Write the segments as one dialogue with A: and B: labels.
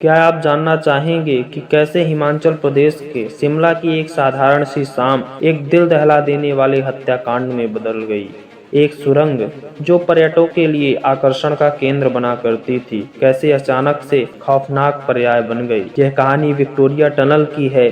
A: क्या आप जानना चाहेंगे कि कैसे हिमाचल प्रदेश के शिमला की एक साधारण सी शाम एक दिल दहला देने वाले हत्याकांड में बदल गई। एक सुरंग जो पर्यटकों के लिए आकर्षण का केंद्र बना करती थी, कैसे अचानक से खौफनाक पर्याय बन गई। यह कहानी विक्टोरिया टनल की है,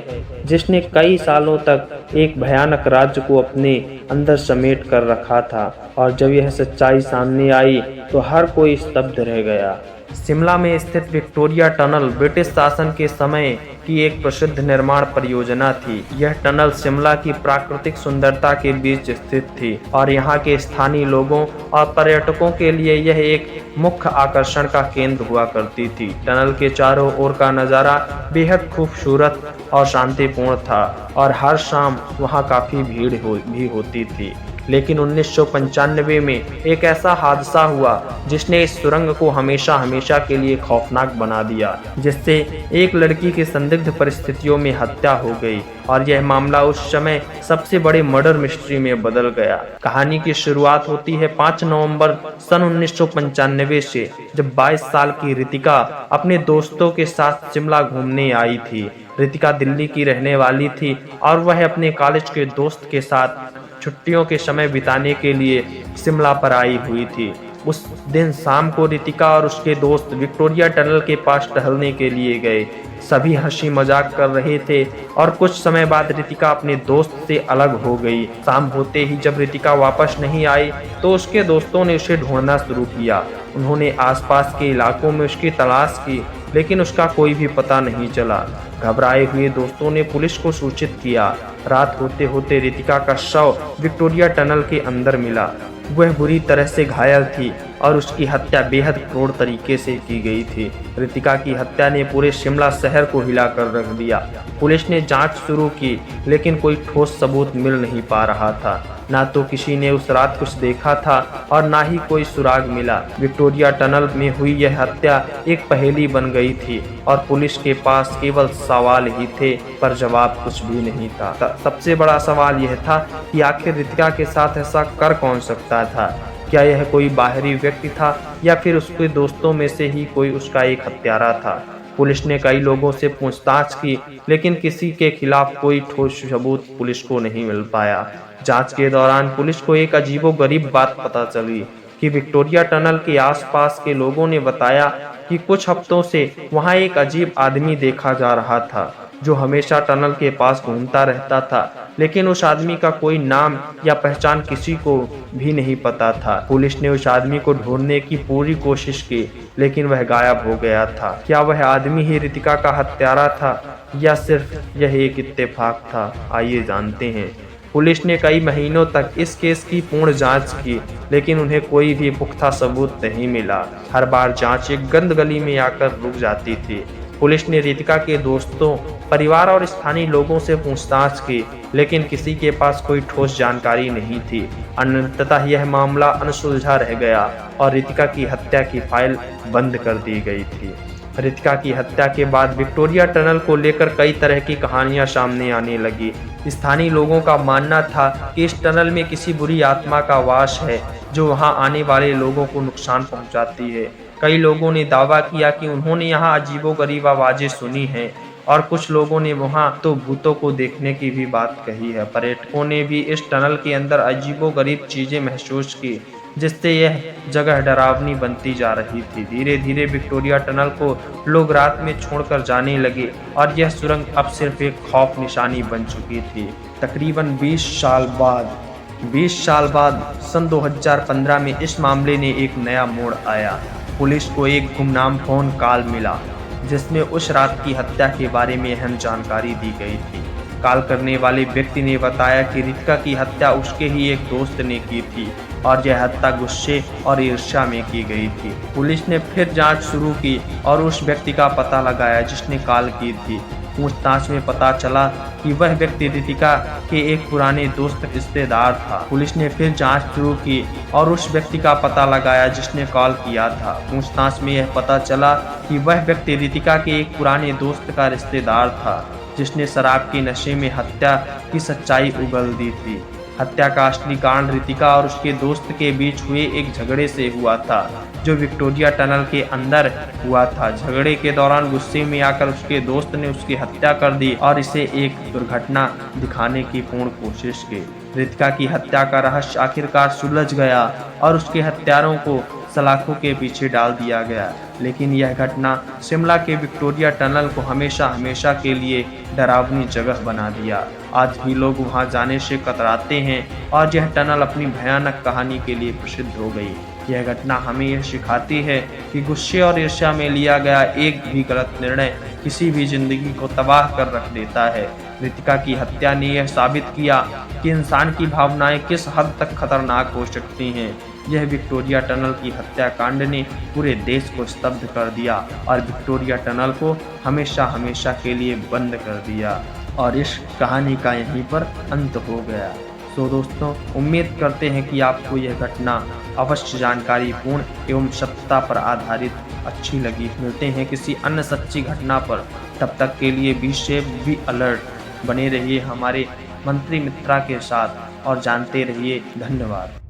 A: जिसने कई सालों तक एक भयानक राज्य को अपने अंदर समेट कर रखा था, और जब यह सच्चाई सामने आई तो हर कोई स्तब्ध रह गया। शिमला में स्थित विक्टोरिया टनल ब्रिटिश शासन के समय की एक प्रसिद्ध निर्माण परियोजना थी। यह टनल शिमला की प्राकृतिक सुंदरता के बीच स्थित थी और यहाँ के स्थानीय लोगों और पर्यटकों के लिए यह एक मुख्य आकर्षण का केंद्र हुआ करती थी। टनल के चारों ओर का नज़ारा बेहद खूबसूरत और शांतिपूर्ण था और हर शाम वहाँ काफ़ी भीड़ भी होती थी। लेकिन 1995 में एक ऐसा हादसा हुआ जिसने इस सुरंग को हमेशा हमेशा के लिए खौफनाक बना दिया, जिससे एक लड़की की संदिग्ध परिस्थितियों में हत्या हो गई और यह मामला उस समय सबसे बड़े मर्डर मिस्ट्री में बदल गया। कहानी की शुरुआत होती है 5 नवंबर सन 1995 से, जब 22 साल की रितिका अपने दोस्तों के साथ शिमला घूमने आई थी। रितिका दिल्ली की रहने वाली थी और वह अपने कॉलेज के दोस्त के साथ छुट्टियों के समय बिताने के लिए शिमला पर आई हुई थी। उस दिन शाम को रितिका और उसके दोस्त विक्टोरिया टनल के पास टहलने के लिए गए। सभी हंसी मजाक कर रहे थे और कुछ समय बाद रितिका अपने दोस्त से अलग हो गई। शाम होते ही जब रितिका वापस नहीं आई तो उसके दोस्तों ने उसे ढूंढना शुरू किया। उन्होंने आसपास के इलाकों में उसकी तलाश की, लेकिन उसका कोई भी पता नहीं चला। घबराए हुए दोस्तों ने पुलिस को सूचित किया। रात होते होते रितिका का शव विक्टोरिया टनल के अंदर मिला। वह बुरी तरह से घायल थी और उसकी हत्या बेहद क्रूर तरीके से की गई थी। रितिका की हत्या ने पूरे शिमला शहर को हिलाकर रख दिया। पुलिस ने जांच शुरू की, लेकिन कोई ठोस सबूत मिल नहीं पा रहा था। ना तो किसी ने उस रात कुछ देखा था और ना ही कोई सुराग मिला। विक्टोरिया टनल में हुई यह हत्या एक पहेली बन गई थी और पुलिस के पास केवल सवाल ही थे, पर जवाब कुछ भी नहीं था। सबसे बड़ा सवाल यह था कि आखिर रितिका के साथ ऐसा कर कौन सकता था। क्या यह कोई बाहरी व्यक्ति था या फिर उसके दोस्तों में से ही कोई उसका एक हत्यारा था। पुलिस ने कई लोगों से पूछताछ की, लेकिन किसी के खिलाफ कोई ठोस सबूत पुलिस को नहीं मिल पाया। जांच के दौरान पुलिस को एक अजीबोगरीब बात पता चली कि विक्टोरिया टनल के आसपास के लोगों ने बताया कि कुछ हफ्तों से वहां एक अजीब आदमी देखा जा रहा था, जो हमेशा टनल के पास घूमता रहता था, लेकिन उस आदमी का कोई नाम या पहचान किसी को भी नहीं पता था। पुलिस ने उस आदमी को ढूंढने की पूरी कोशिश की, लेकिन वह गायब हो गया था। क्या वह आदमी ही रितिका का हत्यारा था या सिर्फ यह एक इत्तेफाक था? आइए जानते हैं। पुलिस ने कई महीनों तक इस केस की पूर्ण जांच की, लेकिन उन्हें कोई भी पुख्ता सबूत नहीं मिला। हर बार जांच एक गंद गली में आकर रुक जाती थी। पुलिस ने रितिका के दोस्तों, परिवार और स्थानीय लोगों से पूछताछ की, लेकिन किसी के पास कोई ठोस जानकारी नहीं थी। अंततः यह मामला अनसुलझा रह गया और रितिका की हत्या की फाइल बंद कर दी गई थी। रितिका की हत्या के बाद विक्टोरिया टनल को लेकर कई तरह की कहानियां सामने आने लगी। स्थानीय लोगों का मानना था कि इस टनल में किसी बुरी आत्मा का वास है, जो वहां आने वाले लोगों को नुकसान पहुंचाती है। कई लोगों ने दावा किया कि उन्होंने यहाँ अजीबोगरीब आवाजें सुनी हैं और कुछ लोगों ने वहाँ तो भूतों को देखने की भी बात कही है। पर्यटकों ने भी इस टनल के अंदर अजीबोगरीब चीजें महसूस की, जिससे यह जगह डरावनी बनती जा रही थी। धीरे धीरे विक्टोरिया टनल को लोग रात में छोड़कर जाने लगे और यह सुरंग अब सिर्फ एक खौफ निशानी बन चुकी थी। तकरीबन 20 साल बाद सन 2015 में इस मामले ने एक नया मोड़ आया। पुलिस को एक गुमनाम फोन कॉल मिला, जिसमें उस रात की हत्या के बारे में अहम जानकारी दी गई थी। कॉल करने वाले व्यक्ति ने बताया कि रितिका की हत्या उसके ही एक दोस्त ने की थी और यह हत्या गुस्से और ईर्ष्या में की गई थी। पुलिस ने फिर जांच शुरू की और उस व्यक्ति का पता लगाया जिसने कॉल की थी। पूछताछ में पता चला कि वह व्यक्ति रितिका के एक पुराने दोस्त रिश्तेदार था। पुलिस ने फिर जांच शुरू की और उस व्यक्ति का पता लगाया जिसने कॉल किया था। पूछताछ में यह पता चला कि वह व्यक्ति रितिका के एक पुराने दोस्त का रिश्तेदार था, जिसने शराब के नशे में हत्या की सच्चाई उगल दी थी। हत्या का असली कारण रितिका और उसके दोस्त के बीच हुए एक झगड़े से हुआ था, जो विक्टोरिया टनल के अंदर हुआ था। झगड़े के दौरान गुस्से में आकर उसके दोस्त ने उसकी हत्या कर दी और इसे एक दुर्घटना दिखाने की पूर्ण कोशिश की। रितिका की हत्या का रहस्य आखिरकार सुलझ गया और उसके हत्यारों को सलाखों के पीछे डाल दिया गया। लेकिन यह घटना शिमला के विक्टोरिया टनल को हमेशा हमेशा के लिए डरावनी जगह बना दिया। आज भी लोग वहां जाने से कतराते हैं और यह टनल अपनी भयानक कहानी के लिए प्रसिद्ध हो गई। यह घटना हमें यह सिखाती है कि गुस्से और ईर्ष्या में लिया गया एक भी गलत निर्णय किसी भी जिंदगी को तबाह कर रख देता है। रितिका की हत्या ने यह साबित किया कि इंसान की भावनाएं किस हद तक खतरनाक हो सकती हैं। यह विक्टोरिया टनल की हत्याकांड ने पूरे देश को स्तब्ध कर दिया और विक्टोरिया टनल को हमेशा हमेशा के लिए बंद कर दिया और इस कहानी का यहीं पर अंत हो गया। तो दोस्तों, उम्मीद करते हैं कि आपको यह घटना अवश्य जानकारी पूर्ण एवं सत्यता पर आधारित अच्छी लगी। मिलते हैं किसी अन्य सच्ची घटना पर, तब तक के लिए बी सेफ, बी अलर्ट। बने रहिए हमारे मंत्री मित्रा के साथ और जानते रहिए। धन्यवाद।